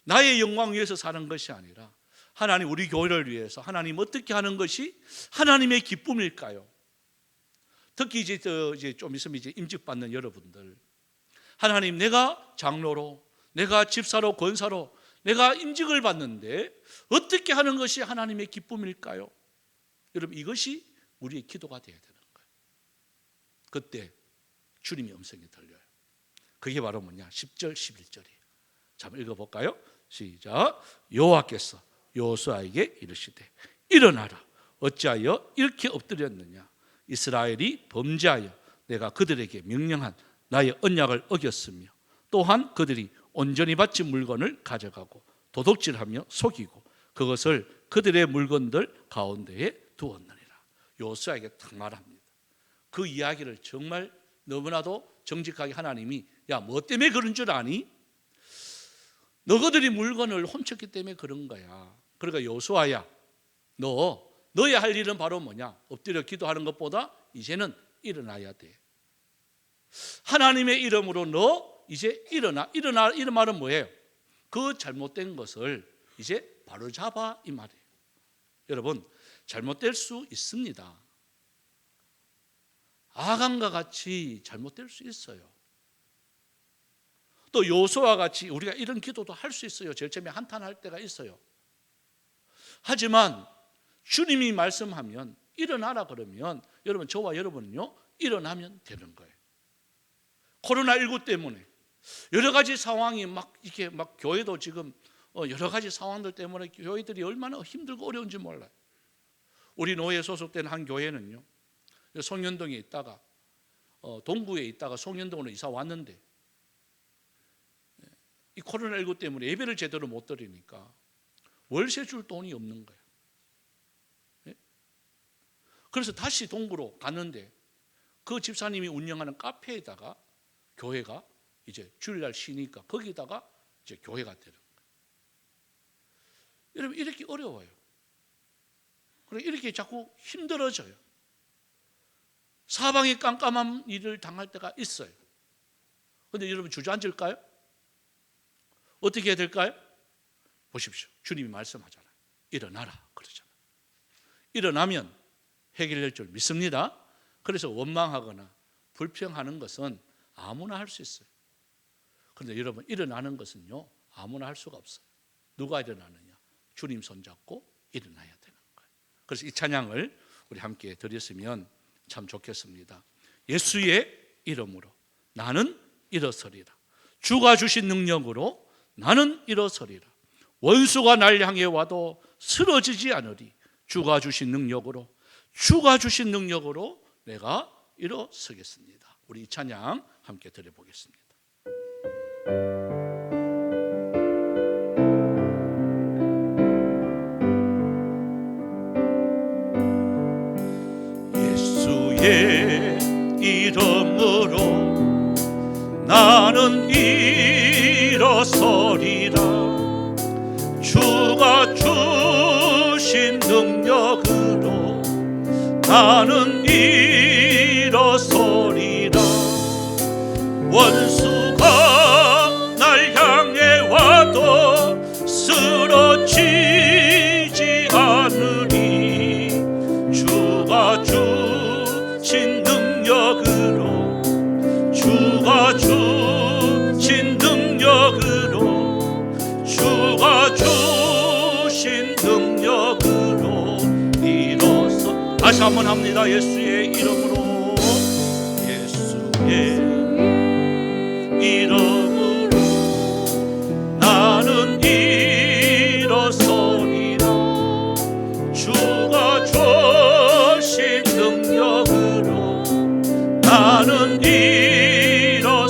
나의 영광 위해서 사는 것이 아니라 하나님, 우리 교회를 위해서 하나님 어떻게 하는 것이 하나님의 기쁨일까요? 특히 이제 좀 있으면 이제 임직받는 여러분들, 하나님, 내가 장로로, 내가 집사로, 권사로 내가 임직을 받는데 어떻게 하는 것이 하나님의 기쁨일까요? 여러분, 이것이 우리의 기도가 되어야 되는 거예요. 그때 주님의 음성이 들려요. 그게 바로 뭐냐? 10절, 11절이에요. 자, 한번 읽어볼까요? 시작. 여호와께서 여호수아에게 이르시되 일어나라. 어찌하여 이렇게 엎드렸느냐? 이스라엘이 범죄하여 내가 그들에게 명령한 나의 언약을 어겼으며 또한 그들이 온전히 바친 물건을 가져가고 도둑질하며 속이고 그것을 그들의 물건들 가운데에 두었느니라. 여호수아에게 딱 말합니다. 그 이야기를 정말 너무나도 정직하게 하나님이, 야, 뭐 때문에 그런 줄 아니? 너희들이 물건을 훔쳤기 때문에 그런 거야. 그러니까 여호수아야, 너의 할 일은 바로 뭐냐? 엎드려 기도하는 것보다 이제는 일어나야 돼. 하나님의 이름으로 너 이제 일어나. 이런 말은 뭐예요? 그 잘못된 것을 이제 바로잡아, 이 말이에요. 여러분, 잘못될 수 있습니다. 아간과 같이 잘못될 수 있어요. 또 여호수아와 같이 우리가 이런 기도도 할 수 있어요. 제일 처음에 한탄할 때가 있어요. 하지만 주님이 말씀하면 일어나라 그러면 여러분, 저와 여러분은요, 일어나면 되는 거예요. 코로나19 때문에 여러 가지 상황이 막 이렇게 막 교회도 지금 여러 가지 상황들 때문에 교회들이 얼마나 힘들고 어려운지 몰라요. 우리 노예에 소속된 한 교회는요, 송년동에 있다가 동구에 있다가 송년동으로 이사 왔는데 이 코로나19 때문에 예배를 제대로 못 드리니까 월세 줄 돈이 없는 거예요. 그래서 다시 동구로 갔는데 그 집사님이 운영하는 카페에다가 교회가 이제 주일날 쉬니까 거기다가 이제 교회가 되는 거예요. 여러분, 이렇게 어려워요. 그리고 이렇게 자꾸 힘들어져요. 사방이 깜깜한 일을 당할 때가 있어요. 그런데 여러분, 주저앉을까요? 어떻게 해야 될까요? 보십시오. 주님이 말씀하잖아요. 일어나라 그러잖아요. 일어나면 해결될 줄 믿습니다. 그래서 원망하거나 불평하는 것은 아무나 할 수 있어요. 그런데 여러분, 일어나는 것은요, 아무나 할 수가 없어요. 누가 일어나느냐? 주님 손잡고 일어나야 되는 거예요. 그래서 이 찬양을 우리 함께 드렸으면 참 좋겠습니다. 예수의 이름으로 나는 일어서리라. 주가 주신 능력으로 나는 일어서리라. 원수가 날 향해 와도 쓰러지지 않으리. 주가 주신 능력으로 내가 일어서겠습니다. 우리 이 찬양 함께 드려보겠습니다. 예수의 이름으로 나는 일어서리라. 주가 주신 능력으로 나는 일어서리라. 원수가 날 향해 와도 쓰러지지 않으리. 주가 주신 능력 다시 한번 합니다. 예수의 이름으로, 예수의 이름으로 나는 일어서리라. 주가 주신 능력으로 나는 일어서리라.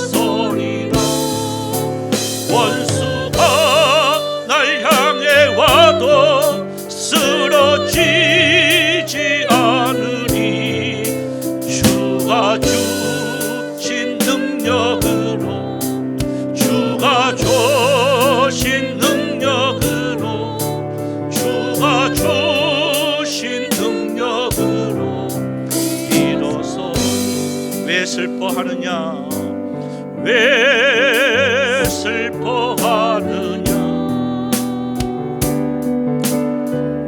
원수가 날 향해 와도 쓰러지지 않으리. 주가 주신 능력으로, 주가 주신 능력으로, 주가 주신 능력으로 일어서. 왜 슬퍼하느냐, 왜 슬퍼하느냐,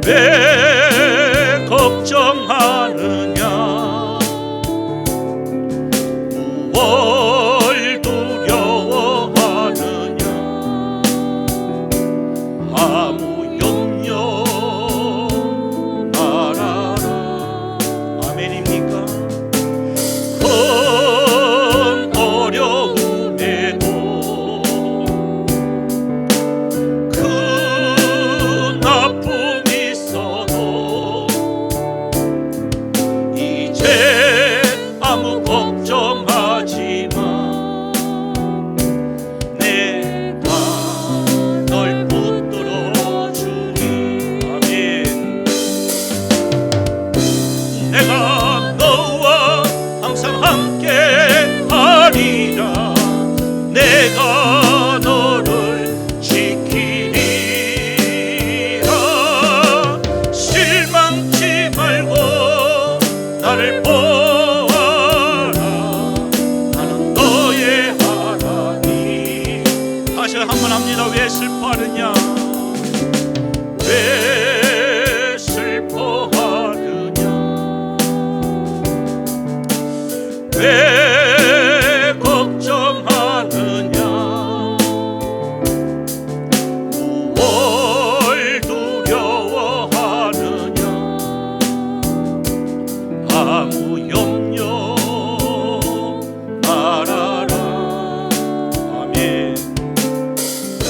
왜 걱정하느냐, 무엇 두려워하느냐, 아무 염려 말아라. 아멘입니까? 큰 어려움에도, 큰 아픔이 있어도 이제 아무 걱정하지 마. 내가 널 붙들어 주리. 아멘. 내가 너와 항상 함께 하리라. 내가 너를 지키리라. 실망치 말고 나를 보아라. 나는 너의 하나님. 다시 한번 합니다. 왜 슬퍼하느냐, 왜 슬퍼하느냐, 왜 걱정하느냐, 무엇 두려워하느냐, 아무 염려 말아라. 아멘. 큰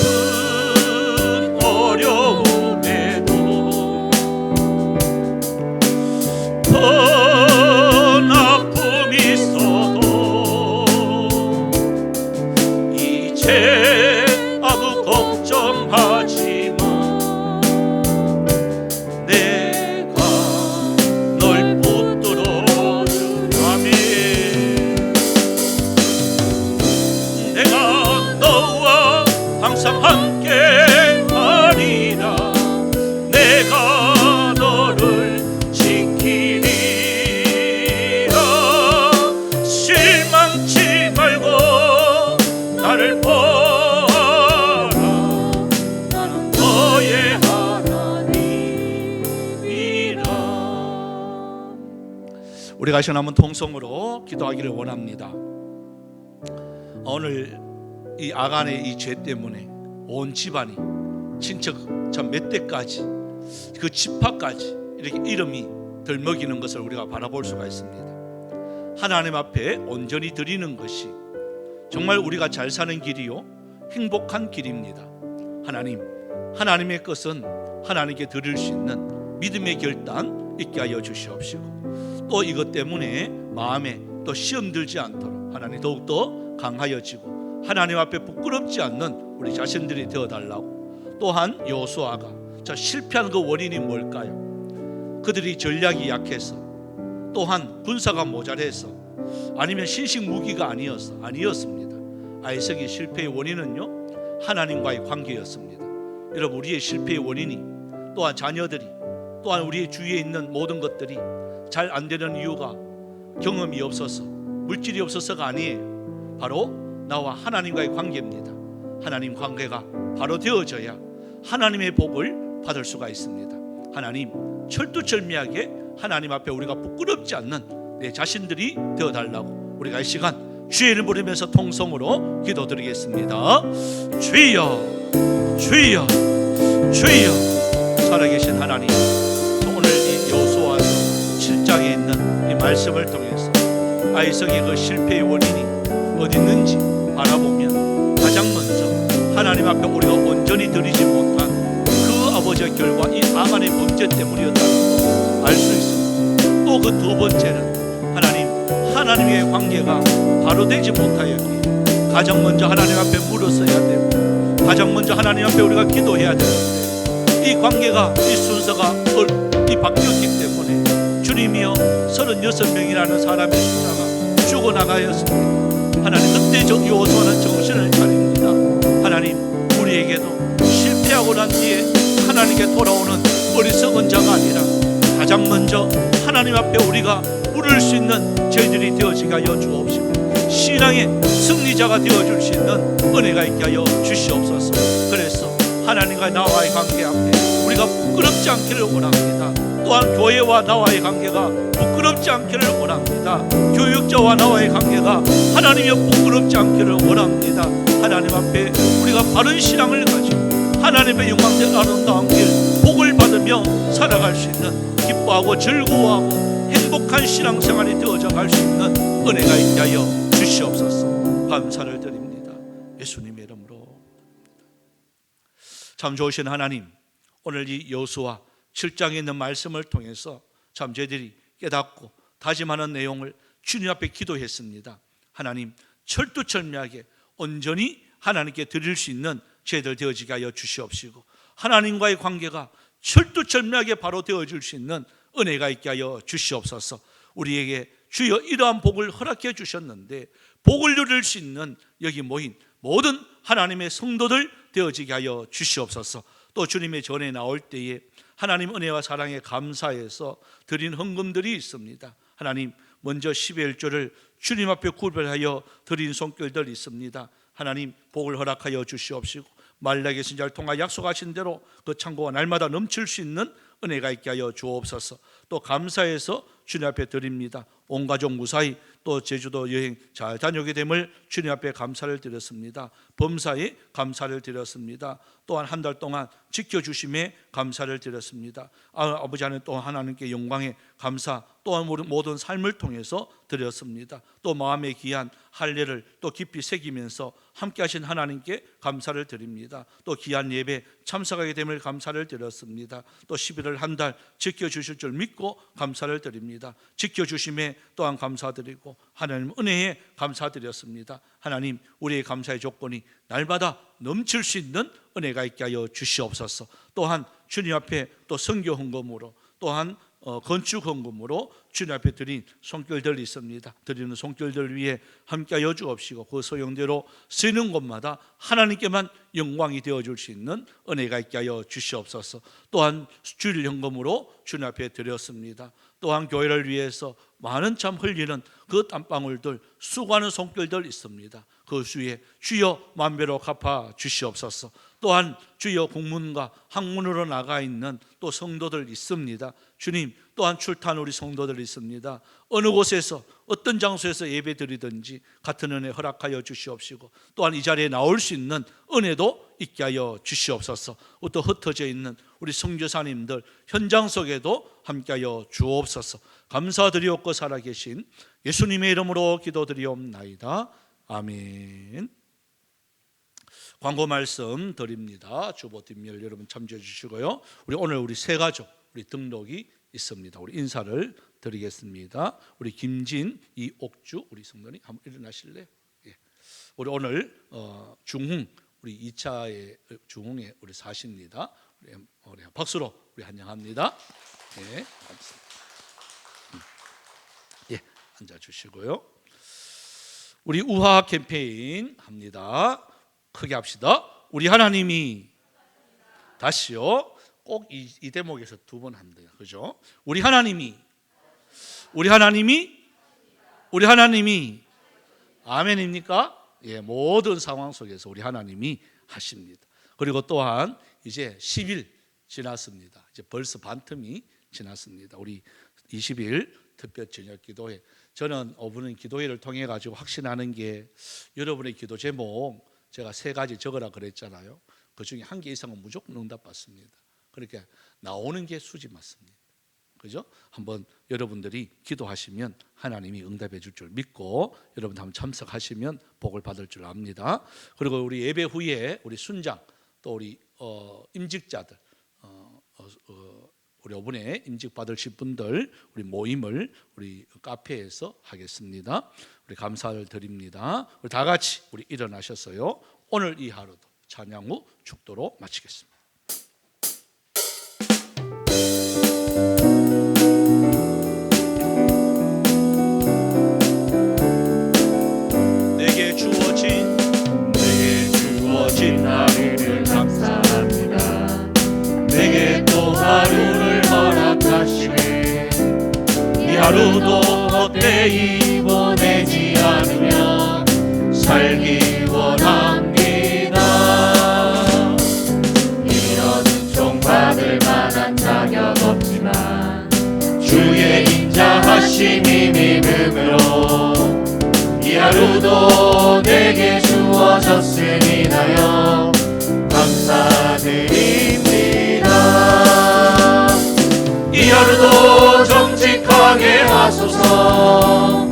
어려움에도, 큰 아픔이 있어도 이제 아무 걱정하지 마. 내가 널 붙들어 주리. 아멘. 내가 너와 항상 함께 하리라. 내가 너를 지키리라. 실망치 말고 나를 보아라. 나는 너의 하나님이라. 우리가 시간 한번 통성으로 기도하기를 원합니다. 오늘 이 아간의 이 죄 때문에 온 집안이, 친척 전 몇 대까지, 그 지파까지 이렇게 이름이 들먹이는 것을 우리가 바라볼 수가 있습니다. 하나님 앞에 온전히 드리는 것이 정말 우리가 잘 사는 길이요, 행복한 길입니다. 하나님의 것은 하나님께 드릴 수 있는 믿음의 결단 있게 하여 주시옵시고, 또 이것 때문에 마음에 또 시험 들지 않도록 하나님 더욱더 강하여지고 하나님 앞에 부끄럽지 않는 우리 자신들이 되어달라고. 또한 여호수아가 저 실패한 그 원인이 뭘까요? 그들이 전략이 약해서, 또한 군사가 모자라서, 아니면 신식 무기가 아니었습니다. 아이성의 실패의 원인은요, 하나님과의 관계였습니다. 여러분, 우리의 실패의 원인이, 또한 자녀들이, 또한 우리의 주위에 있는 모든 것들이 잘 안 되는 이유가 경험이 없어서, 물질이 없어서가 아니에요. 바로 나와 하나님과의 관계입니다. 하나님 관계가 바로 되어져야 하나님의 복을 받을 수가 있습니다. 하나님, 철두철미하게 하나님 앞에 우리가 부끄럽지 않는 내 자신들이 되어달라고 우리가 이 시간 주의 이름 부르면서 통성으로 기도드리겠습니다. 주여, 주여, 주여. 살아계신 하나님, 오늘 이 여호수아서 7장에 말씀을 통해서 아이성의 그 실패의 원인이 어디 있는지 바라보면 가장 먼저 하나님 앞에 우리가 온전히 드리지 못한 그 아버지의 결과 이 아간의 범죄 때문이었다는 걸 알 수 있습니다. 또 그 두 번째는 하나님의 관계가 바로 되지 못하였기에 가장 먼저 하나님 앞에 물었어야 되고 가장 먼저 하나님 앞에 우리가 기도해야 되는데 이 관계가 이 순서가 바뀌었기 때문에 주님이여 36명이라는 사람의 숫자가 죽어나가였습니다. 하나님 그때 여호수아는 정신을 차립니다. 하나님 우리에게도 실패하고 난 뒤에 하나님께 돌아오는 어리석은 자가 아니라 가장 먼저 하나님 앞에 우리가 물을 수 있는 저희들이 되어지게 하여 주옵시고 신앙의 승리자가 되어줄 수 있는 은혜가 있게 하여 주시옵소서. 그래서 하나님과 나와의 관계 앞에 우리가 부끄럽지 않기를 원합니다. 또한 교회와 나와의 관계가 부끄럽지 않기를 원합니다. 교육자와 나와의 관계가 하나님이 부끄럽지 않기를 원합니다. 하나님 앞에 우리가 바른 신앙을 가지고 하나님의 영광된 아름다운 길 복을 받으며 살아갈 수 있는 기뻐하고 즐거워하고 행복한 신앙생활이 되어져 갈 수 있는 은혜가 있게 하여 주시옵소서. 감사를 드립니다. 예수님의 이름으로. 참 좋으신 하나님, 오늘 이 여호수아 7장에 있는 말씀을 통해서 참 저희들이 깨닫고 다짐하는 내용을 주님 앞에 기도했습니다. 하나님 철두철미하게 온전히 하나님께 드릴 수 있는 저희들 되어지게 하여 주시옵시고 하나님과의 관계가 철두철미하게 바로 되어질 수 있는 은혜가 있게 하여 주시옵소서. 우리에게 주여 이러한 복을 허락해 주셨는데 복을 누릴 수 있는 여기 모인 모든 하나님의 성도들 되어지게 하여 주시옵소서. 또 주님의 전에 나올 때에 하나님 은혜와 사랑에 감사해서 드린 헌금들이 있습니다. 하나님 먼저 11조를 주님 앞에 구별하여 드린 손길들 있습니다. 하나님 복을 허락하여 주시옵시고 말라기 선지자를 통하여 약속하신 대로 그 창고가 날마다 넘칠 수 있는 은혜가 있게 하여 주옵소서. 또 감사해서 주님 앞에 드립니다. 온 가족 무사히 또 제주도 여행 잘 다녀오게 됨을 주님 앞에 감사를 드렸습니다. 범사에 감사를 드렸습니다. 또한 한 달 동안 지켜주심에 감사를 드렸습니다. 아버지 하나님 또 하나님께 영광에 감사 또한 모든 삶을 통해서 드렸습니다. 또 마음에 귀한 할례를 또 깊이 새기면서 함께 하신 하나님께 감사를 드립니다. 또 귀한 예배 참석하게 됨을 감사를 드렸습니다. 또 11월 한 달 지켜주실 줄 믿고 감사를 드립니다. 지켜주심에 또한 감사드리고 하나님 은혜에 감사드렸습니다. 하나님 우리의 감사의 조건이 날마다 넘칠 수 있는 은혜가 있게 하여 주시옵소서. 또한 주님 앞에 또 선교 헌금으로 또한 건축 헌금으로 주님 앞에 드린 손길들 있습니다. 드리는 손길들 위해 함께하여 주옵시고 그 소용대로 쓰는 곳마다 하나님께만 영광이 되어줄 수 있는 은혜가 있게 하여 주시옵소서. 또한 주일 헌금으로 주님 앞에 드렸습니다. 또한 교회를 위해서 많은 참 흘리는 그 땀방울들 수고하는 손길들 있습니다. 그 수에 주여 만배로 갚아 주시옵소서. 또한 주여 국문과 학문으로 나가 있는 또 성도들 있습니다. 주님 또한 출탄 우리 성도들 있습니다. 어느 곳에서 어떤 장소에서 예배 드리든지 같은 은혜 허락하여 주시옵시고 또한 이 자리에 나올 수 있는 은혜도 있게 하여 주시옵소서. 또 흩어져 있는 우리 선교사님들 현장 속에도 함께하여 주옵소서. 감사드리옵고 살아계신 예수님의 이름으로 기도드리옵나이다. 아멘. 광고 말씀 드립니다. 주보 뒷면 여러분 참조해 주시고요. 오늘 세 가족 우리 등록이 있습니다. 우리 인사를 드리겠습니다. 우리 김진, 이옥주 우리 성도님 한번 일어나실래요? 예. 우리 오늘 중흥 우리 2차의 중흥에 우리 사십니다. 우리 박수로 우리 환영합니다. 예, 감사합니다. 예, 앉아 주시고요. 우리 우화 캠페인 합니다. 크게 합시다. 우리 하나님이 다시요. 꼭 이 대목에서 두 번 합니다. 그죠? 우리 하나님이 아멘입니까? 예, 모든 상황 속에서 우리 하나님이 하십니다. 그리고 또한 이제 10일 지났습니다. 이제 벌써 반틈이 지났습니다. 우리 20일 특별 저녁 기도회. 저는 5분은 기도회를 통해 가지고 확신하는 게 여러분의 기도 제목 제가 3가지 적으라 그랬잖아요. 그 중에 1개 이상은 무조건 응답받습니다. 그러니까 나오는 게 수지 맞습니다. 그죠? 한번 여러분들이 기도하시면 하나님이 응답해 줄 줄 믿고 여러분 한번 참석하시면 복을 받을 줄 압니다. 그리고 우리 예배 후에 우리 순장 또 우리 임직자들 우리 이번에 임직 받으실 분들 우리 모임을 우리 카페에서 하겠습니다. 우리 감사를 드립니다. 우리 다 같이 우리 일어나셨어요. 오늘 이 하루도 찬양 후 축도로 마치겠습니다. 내게 주어진 하루를 감사합니다. 내게 또 하루를 허락하시네. 이 하루도 헛되이 보내지 않으며 살기 원합니다. 이런 종받을 만한 자격 없지만 주의 인자하심이 믿음으로 이 하루도 내게 주어졌으니나요 감사드립니다. 이 하루도 정직하게 하소서.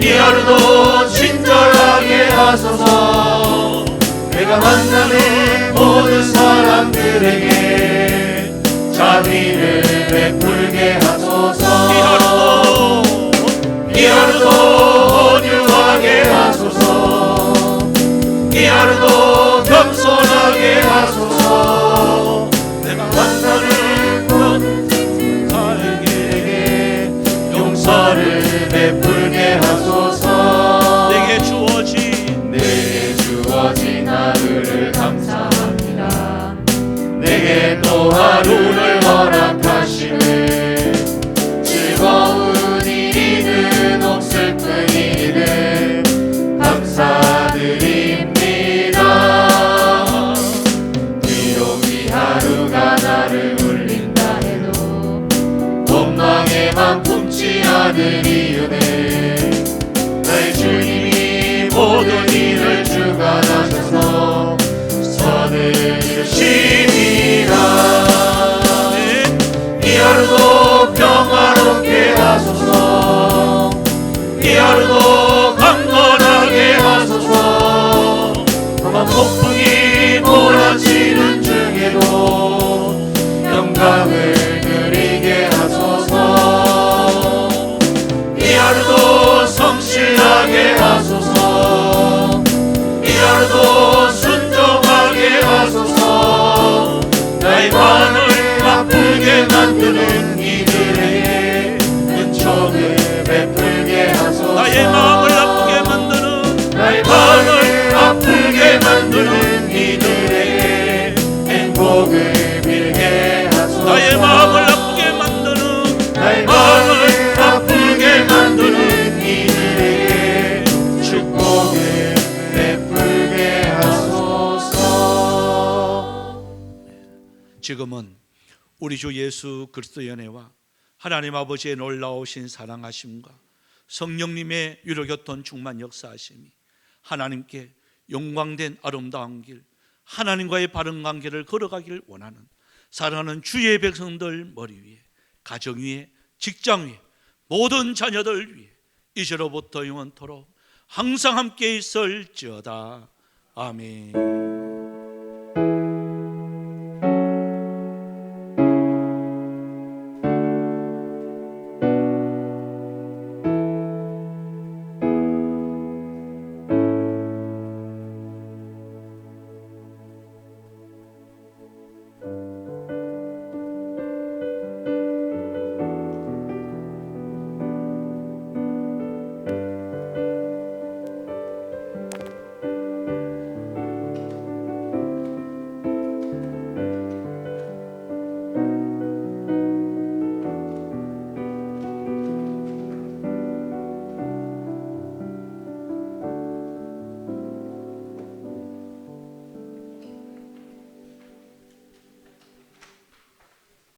이 하루도 친절하게 하소서. 내가 만나는 모든 사람들에게 자비를 베풀게 하소서. 이 하루도 온유하게 하소서. 이 하루도 겸손하게 하소서. 내가 만나는 모든 사람에게 용서를 베풀게 하소서. 내게 주어진 하루를 감사합니다. 내게 또 하루를 허락하시네. 즐거운 일이든 혹슬픈 일이든 감사드립니다. 비록 이 하루가 나를 울린다 해도 원망에만 품지 않을 이유는 나의 주님이 모든 일을 주관하셔서 선을 이루심이라. 이 하루도 평화롭게 하소서. 이 하루도 강건하게 하소서. 험한 폭풍이 몰아치는 중에도 영광을 누리게 하소서. 이 하루도 성실하게 하소서. 이 하루도 순종하게 하소서. 나의 마음을 아프게 만드는 이들에게 은총을 베풀게 하소서. 나의 마음을 아프게 만드는 나의 마음을 아프게 만드는 이들에게 행복을 빌게 하소서. 나의 마음을 아프게 만드는 나의 마음을 아프게 만드는 이들에게 축복을 베풀게 하소서. 지금은 우리 주 예수 그리스도의 은혜와 하나님 아버지의 놀라우신 사랑하심과 성령님의 위로교통 충만 역사하심이 하나님께 영광된 아름다운 길, 하나님과의 바른 관계를 걸어가길 원하는 사랑하는 주의 백성들 머리 위에, 가정 위에, 직장 위에, 모든 자녀들 위에 이제로부터 영원토록 항상 함께 있을지어다. 아멘.